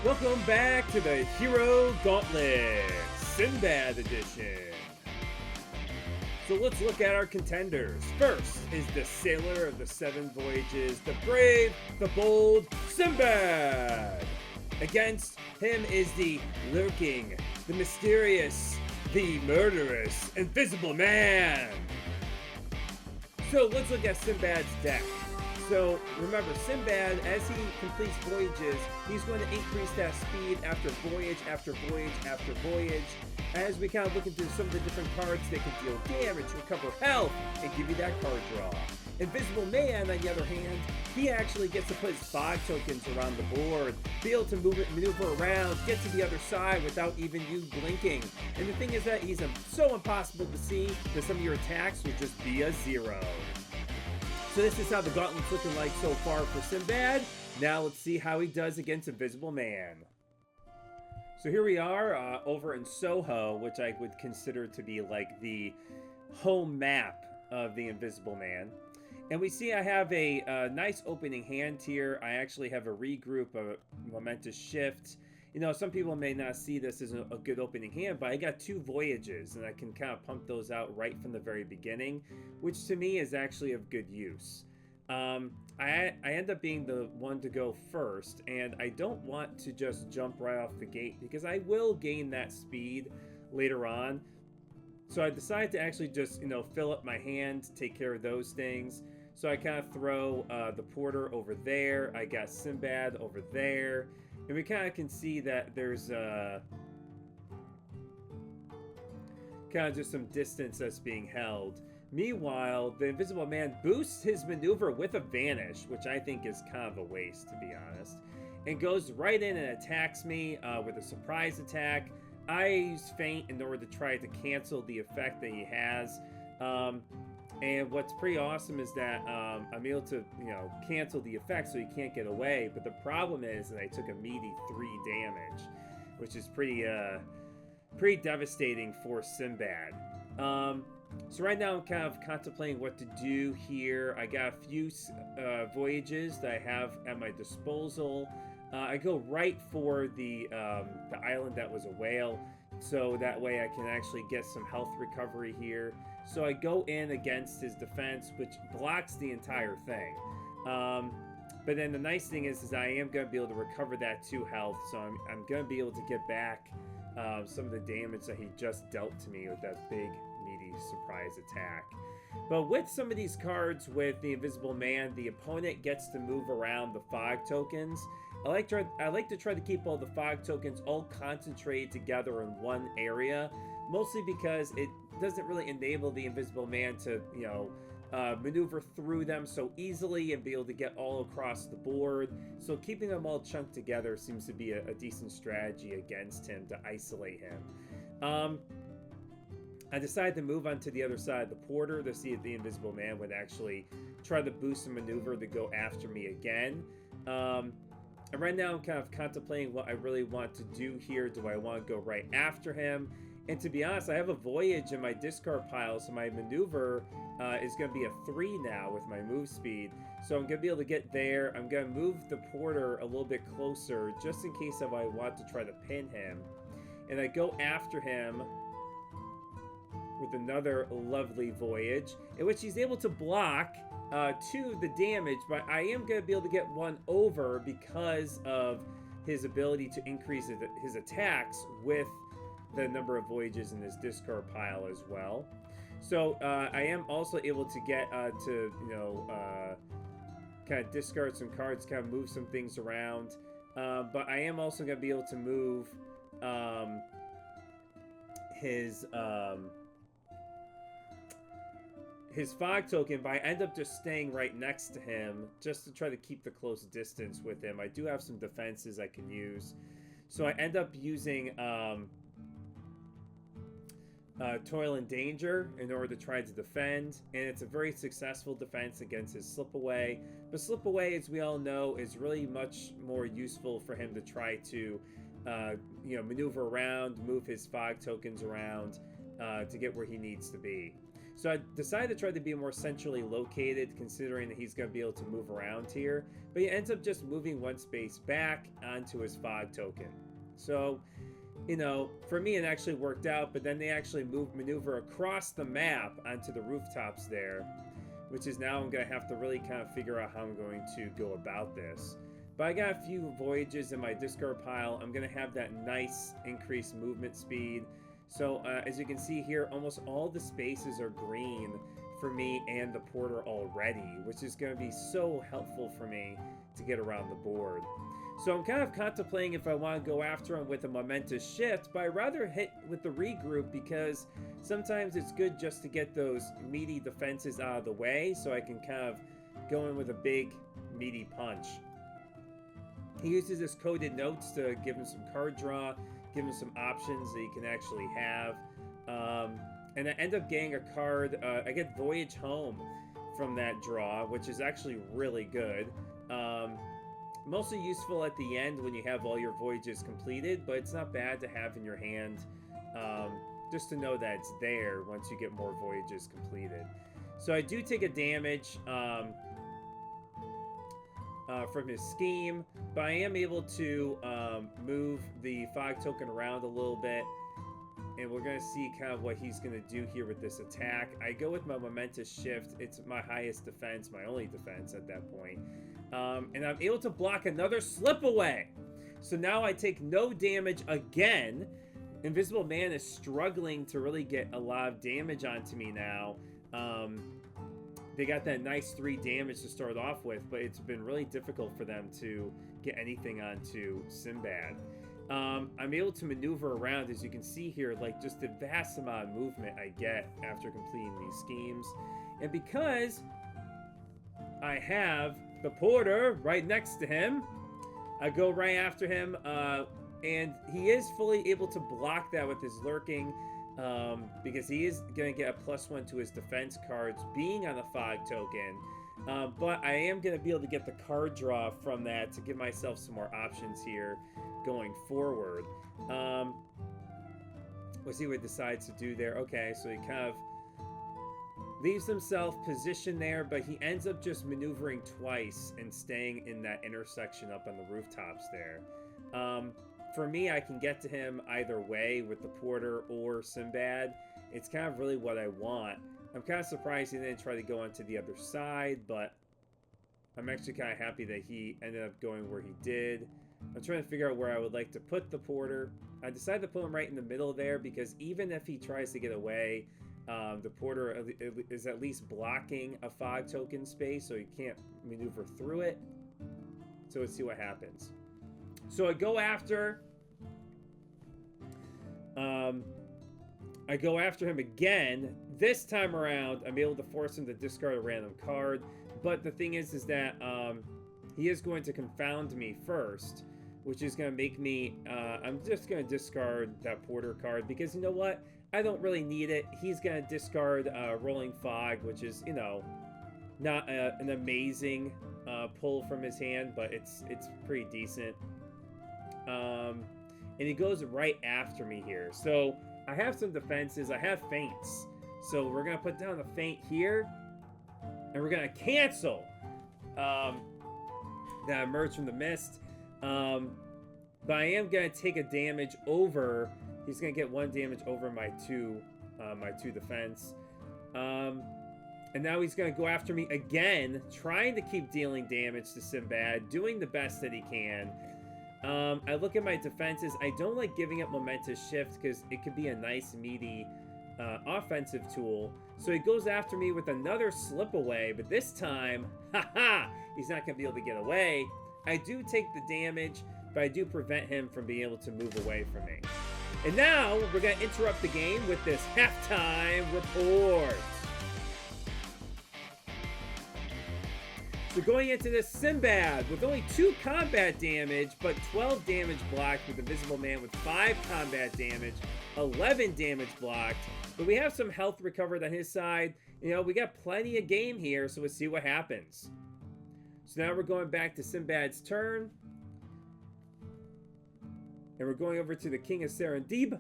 Welcome back to the Hero Gauntlet, Sinbad edition. So let's look at our contenders. First is the sailor of the 7 voyages, the brave, the bold, Sinbad. Against him is the lurking, the mysterious, the murderous, invisible man. So let's look at Sinbad's deck. So remember, Sinbad, as he completes voyages, he's going to increase that speed after voyage, after voyage, after voyage. As we kind of look into some of the different cards, they can deal damage, recover health, and give you that card draw. Invisible Man, on the other hand, he actually gets to put his 5 tokens around the board, be able to maneuver around, get to the other side without even you blinking. And the thing is that he's so impossible to see that some of your attacks will just be a 0. So this is how the Gauntlet's looking like so far for Sinbad. Now let's see how he does against Invisible Man. So here we are over in Soho, which I would consider to be like the home map of the Invisible Man. And we see I have a nice opening hand here. I actually have a regroup, a momentous shift. You know, some people may not see this as a good opening hand, but I got 2 voyages, and I can kind of pump those out right from the very beginning, which to me is actually of good use. I end up being the one to go first, and I don't want to just jump right off the gate, because I will gain that speed later on. So I decided to actually just, fill up my hand, take care of those things. So I kind of throw the Porter over there. I got Sinbad over there. And we kind of can see that there's kind of just some distance that's being held. Meanwhile, the Invisible Man boosts his maneuver with a vanish, which I think is kind of a waste, to be honest, and goes right in and attacks me with a surprise attack. I use Feint in order to try to cancel the effect that he has. And what's pretty awesome is that I'm able to, cancel the effect so he can't get away. But the problem is that I took a meaty 3 damage, which is pretty devastating for Sinbad. So right now I'm kind of contemplating what to do here. I got a few voyages that I have at my disposal. I go right for the island that was a whale, so that way I can actually get some health recovery here. So I go in against his defense, which blocks the entire thing. But then the nice thing is I am going to be able to recover that 2 health, so I'm going to be able to get back some of the damage that he just dealt to me with that big, meaty surprise attack. But with some of these cards with the Invisible Man, the opponent gets to move around the 5 tokens. I like to try to keep all the 5 tokens all concentrated together in one area, mostly because it doesn't really enable the Invisible Man to, maneuver through them so easily and be able to get all across the board. So keeping them all chunked together seems to be a decent strategy against him to isolate him. I decided to move on to the other side of the Porter to see if the Invisible Man would actually try to boost a maneuver to go after me again. And right now I'm kind of contemplating what I really want to do here. Do I want to go right after him? And to be honest, I have a voyage in my discard pile, so my maneuver is going to be a 3 now with my move speed. So I'm going to be able to get there. I'm going to move the Porter a little bit closer just in case if I want to try to pin him. And I go after him with another lovely voyage, in which he's able to block 2 the damage, but I am going to be able to get 1 over because of his ability to increase his attacks with the number of voyages in his discard pile as well. So I am also able to get to kind of discard some cards, kind of move some things around, but I am also going to be able to move his 5 token, but I end up just staying right next to him just to try to keep the close distance with him. I do have some defenses I can use. So I end up using Toil and Danger in order to try to defend, and it's a very successful defense against his Slip Away. But Slip Away, as we all know, is really much more useful for him to try to maneuver around, move his 5 tokens around to get where he needs to be. So I decided to try to be more centrally located, considering that he's going to be able to move around here. But he ends up just moving one space back onto his fog token. So, you know, for me it actually worked out, but then they actually maneuver across the map onto the rooftops there, which is now I'm going to have to really kind of figure out how I'm going to go about this. But I got a few voyages in my discard pile. I'm going to have that nice increased movement speed. So as you can see here, almost all the spaces are green for me and the porter already, which is going to be so helpful for me to get around the board. So I'm kind of contemplating if I want to go after him with a momentous shift, but I'd rather hit with the regroup, because sometimes it's good just to get those meaty defenses out of the way so I can kind of go in with a big meaty punch. He uses his coded notes to give him some card draw, give him some options that he can actually have. And I end up getting a card. I get Voyage Home from that draw, which is actually really good. Mostly useful at the end when you have all your voyages completed, but it's not bad to have in your hand, just to know that it's there once you get more voyages completed. So I do take a damage from his scheme, but I am able to move the fog token around a little bit, and we're going to see kind of what he's going to do here with this attack. I go with my momentous shift. It's my highest defense, my only defense at that point, and I'm able to block another slip away. So now I take no damage again. Invisible Man is struggling to really get a lot of damage onto me now. They got that nice 3 damage to start off with, but it's been really difficult for them to get anything onto Sinbad. I'm able to maneuver around, as you can see here, like just the vast amount of movement I get after completing these schemes. And because I have the porter right next to him, I go right after him, and he is fully able to block that with his lurking, because he is going to get a +1 to his defense cards being on the fog token. But I am going to be able to get the card draw from that to give myself some more options here going forward. We'll see what he decides to do there. Okay, so he kind of leaves himself positioned there, but he ends up just maneuvering twice and staying in that intersection up on the rooftops there. For me, I can get to him either way with the porter or Sinbad. It's kind of really what I want. I'm kind of surprised he didn't try to go onto the other side, but I'm actually kind of happy that he ended up going where he did. I'm trying to figure out where I would like to put the porter. I decided to put him right in the middle there, because even if he tries to get away, the porter is at least blocking a fog token space, so he can't maneuver through it. So let's see what happens. So I go after him again. This time around, I'm able to force him to discard a random card. But the thing is that he is going to confound me first, which is going to make me, I'm just going to discard that porter card, because you know what? I don't really need it. He's going to discard Rolling Fog, which is, you know, not an amazing pull from his hand, but it's pretty decent. And he goes right after me here. So I have some defenses. I have feints. So we're going to put down the feint here, and we're going to cancel that Emerge from the Mist. But I am going to take a damage over. He's going to get 1 damage over my 2 defense. And now he's going to go after me again, trying to keep dealing damage to Sinbad, doing the best that he can. I look at my defenses. I don't like giving up Momentous Shift, because it could be a nice, meaty offensive tool. So he goes after me with another slip away, but this time, he's not going to be able to get away. I do take the damage, but I do prevent him from being able to move away from me. And now we're going to interrupt the game with this halftime report. So going into this, Sinbad with only 2 combat damage, but 12 damage blocked, with Invisible Man with 5 combat damage, 11 damage blocked. But we have some health recovered on his side. You know, we got plenty of game here, so let's see what happens. So now we're going back to Sinbad's turn. And we're going over to the King of Serendib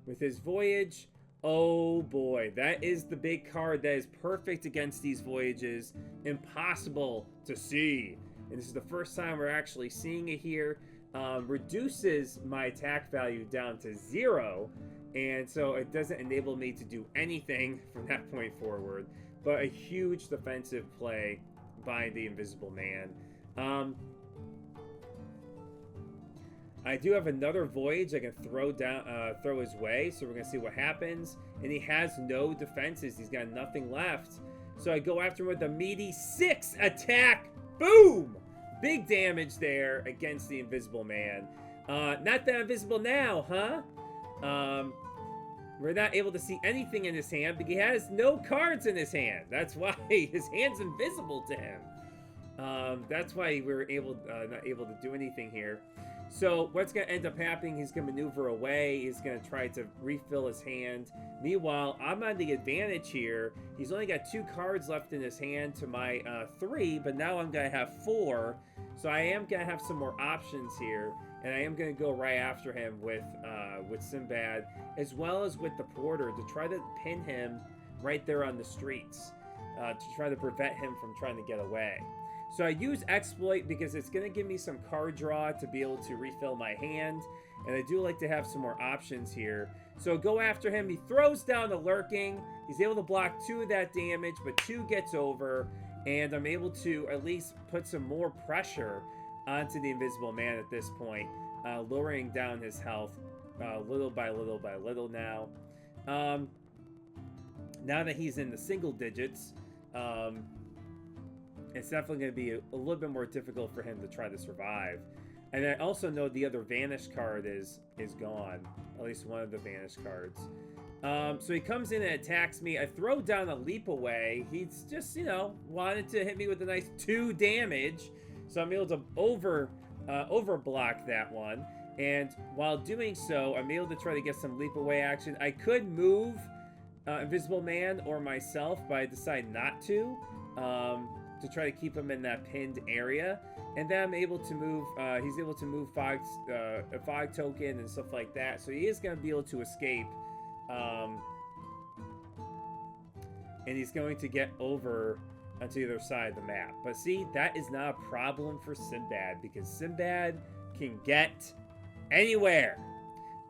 with his voyage. Oh boy, that is the big card that is perfect against these voyages. Impossible to see. And this is the first time we're actually seeing it here. Reduces my attack value down to 0. And so it doesn't enable me to do anything from that point forward. But a huge defensive play by the Invisible Man. I do have another voyage I can throw his way, so we're gonna see what happens. And he has no defenses; he's got nothing left. So I go after him with a meaty 6 attack. Boom! Big damage there against the Invisible Man. Not that invisible now, huh? We're not able to see anything in his hand because he has no cards in his hand. That's why his hand's invisible to him. That's why we're not able to do anything here. So what's going to end up happening, he's going to maneuver away. He's going to try to refill his hand. Meanwhile, I'm on the advantage here. He's only got 2 cards left in his hand to my 3, but now I'm going to have 4. So I am going to have some more options here. And I am going to go right after him with Sinbad, as well as with the Porter, to try to pin him right there on the streets, to try to prevent him from trying to get away. So I use Exploit because it's going to give me some card draw to be able to refill my hand. And I do like to have some more options here. So go after him. He throws down the Lurking. He's able to block 2 of that damage, but 2 gets over. And I'm able to at least put some more pressure onto the Invisible Man at this point, lowering down his health little by little by little now. Now that he's in the single digits, it's definitely going to be a little bit more difficult for him to try to survive. And I also know the other Vanish card is gone. At least one of the Vanish cards. So he comes in and attacks me. I throw down a Leap Away. He's just, wanted to hit me with a nice 2 damage. So I'm able to overblock that one. And while doing so, I'm able to try to get some Leap Away action. I could move Invisible Man or myself, but I decide not to try to keep him in that pinned area. And then I'm able to move, he's able to move a fog token and stuff like that. So he is going to be able to escape. And he's going to get over onto the other side of the map. But see, that is not a problem for Sinbad, because Sinbad can get anywhere.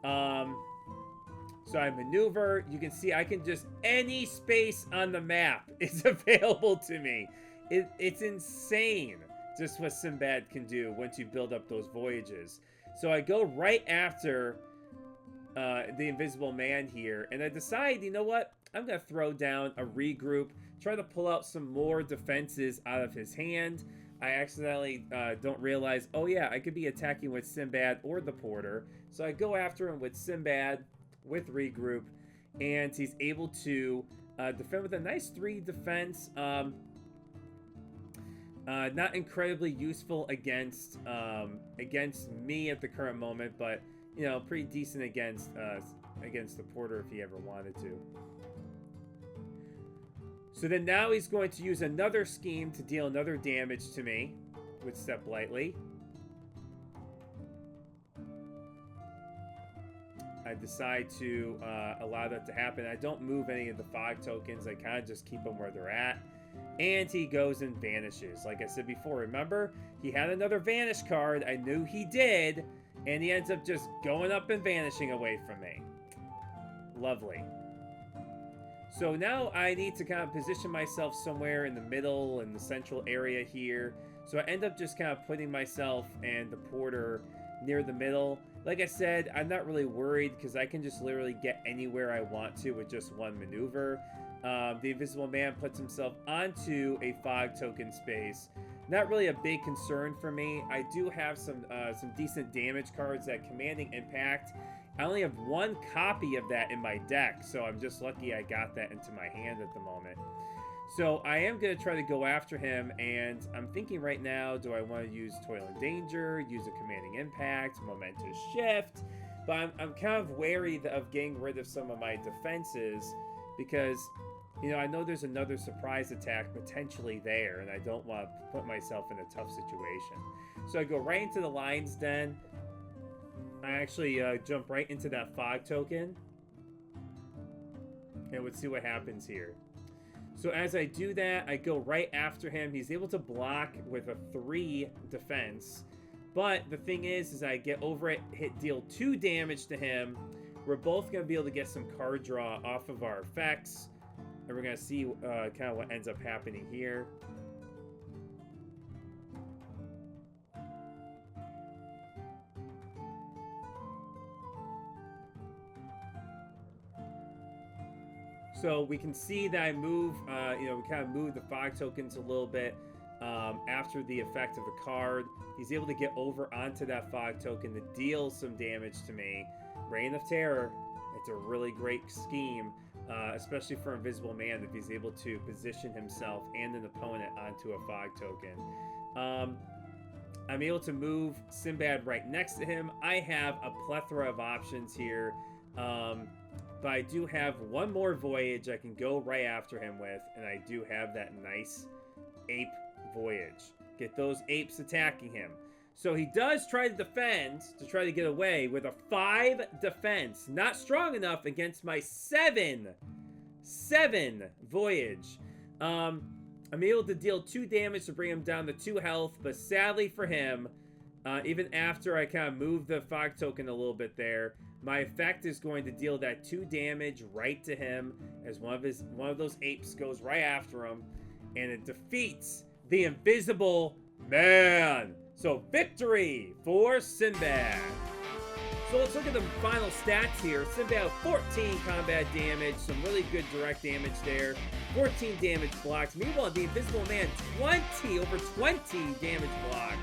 So I maneuver. You can see I can just, any space on the map is available to me. It's insane just what Sinbad can do once you build up those voyages. So I go right after the Invisible Man here, and I decide, you know what? I'm going to throw down a regroup, try to pull out some more defenses out of his hand. I accidentally don't realize, oh yeah, I could be attacking with Sinbad or the Porter. So I go after him with Sinbad, with regroup, and he's able to defend with a nice 3 defense. Not incredibly useful against me at the current moment, but pretty decent against the Porter if he ever wanted to. So then now he's going to use another scheme to deal another damage to me with Step Lightly. I decide to allow that to happen. I don't move any of the fog tokens. I kind of just keep them where they're at. And he goes and vanishes. Like I said before, remember? He had another vanish card. I knew he did. And he ends up just going up and vanishing away from me. Lovely. So now I need to kind of position myself somewhere in the middle, in the central area here. So I end up just kind of putting myself and the Porter near the middle. Like I said, I'm not really worried because I can just literally get anywhere I want to with just one maneuver. The Invisible Man puts himself onto a fog token space. Not really a big concern for me. I do have some decent damage cards at Commanding Impact. I only have 1 copy of that in my deck, so I'm just lucky I got that into my hand at the moment. So I am going to try to go after him, and I'm thinking right now, do I want to use Toil and Danger, use a Commanding Impact, Momentous Shift? But I'm kind of wary of getting rid of some of my defenses, because I know there's another surprise attack potentially there, and I don't want to put myself in a tough situation. So I go right into the Lion's Den. I actually jump right into that fog token. And let's see what happens here. So as I do that, I go right after him. He's able to block with a 3 defense. But the thing is I get over it, deal 2 damage to him. We're both going to be able to get some card draw off of our effects. And we're going to see kind of what ends up happening here. So we can see that I move, we kind of move the fog tokens a little bit after the effect of the card. He's able to get over onto that fog token to deal some damage to me. Reign of Terror, it's a really great scheme, especially for Invisible Man if he's able to position himself and an opponent onto a fog token. I'm able to move Sinbad right next to him. I have a plethora of options here. But I do have one more voyage I can go right after him with, and I do have that nice ape voyage. Get those apes attacking him. So he does try to defend, to try to get away with a 5 defense. Not strong enough against my 7 voyage. I'm able to deal 2 damage to bring him down to 2 health, but sadly for him, even after I kind of move the fog token a little bit there, my effect is going to deal that 2 damage right to him as one of those apes goes right after him, and it defeats the Invisible Man. So victory for Sinbad. So let's look at the final stats here. Sinbad 14 combat damage, some really good direct damage there. 14 damage blocked. Meanwhile, the Invisible Man over 20 damage blocked,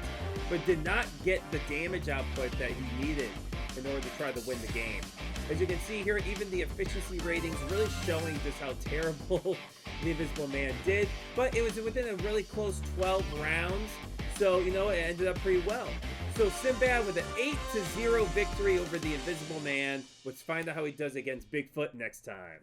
but did not get the damage output that he needed in order to try to win the game. As you can see here, even the efficiency ratings really showing just how terrible the Invisible Man did, but it was within a really close 12 rounds, so, it ended up pretty well. So Sinbad with an 8-0 victory over the Invisible Man. Let's find out how he does against Bigfoot next time.